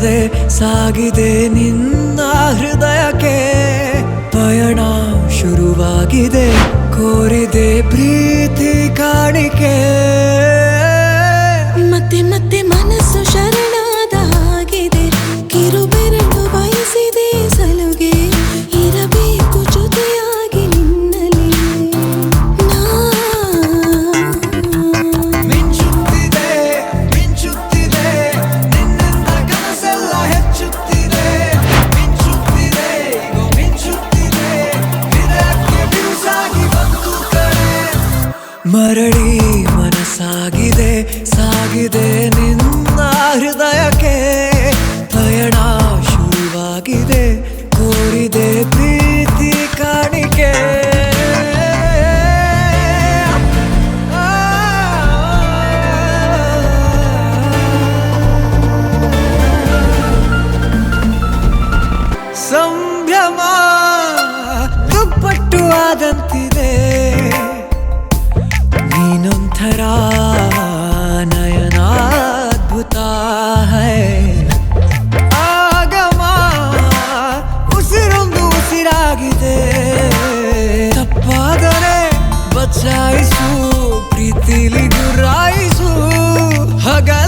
ಶುರುವಾಗಿದೆ ಸಾಗಿದೆ ನಿನ್ನ ಹೃದಯಕ್ಕೆ ಪಯಣ ಶುರುವಾಗಿದೆ ಕೋರಿದೆ ಪ್ರೀತಿ ಕಾಣಿಕೆ ಮತ್ತೆ ಮತ್ತೆ ಮನಸ್ಸು ಶರಣಾದ ಹಾಗಿದೆ ಕಿರುಬೆರಳು ಬಯಸಿದೆ ಸಲುಗೆ ಇರಬೇಕು ಜೊತೆಯಾಗಿ ನಿನ್ನಲ್ಲಿ ಮಿಂಚುತ್ತಿದೆ ಮಿಂಚುತ್ತಿದೆ ನಿನ್ನಿಂದ ಕನಸೆಲ್ಲ ಹೆಚ್ಚುತ್ತಿದೆ ಮಿಂಚುತ್ತಿದೆ ಈಗ ಮಿಂಚುತ್ತಿದೆ ಹೃದಯಕ್ಕೆ ಬಿರುಸಾಗಿ ಬಂತು ಕಡೆ ಮರಳಿ ಮನಸ್ಸಾಗಿದೆ ಸಾಗಿದೆ ನಿನ್ನ ಹೃದಯಕ್ಕೆ ಪಯಣ ಶುರುವಾಗಿದೆ ಕೋರಿದೆ ಪ್ರೀತಿ ಕಾಣಿಕೆ ಸಂಭ್ರಮ ದುಪ್ಪಟ್ಟು ಆದಂತಿದೆ ನೀನೊಂಥರ ನಯನಾದ್ಭುತ ಹೈ ಆಗಮ ಉಸಿರೊಂದು ಉಸಿರಾಗಿದೆ ತಪ್ಪಾದರೆ ಬಚಾಯಿಸು ಪ್ರೀತಿಲಿ ಗುರಾಯಿಸು ಹಗಲ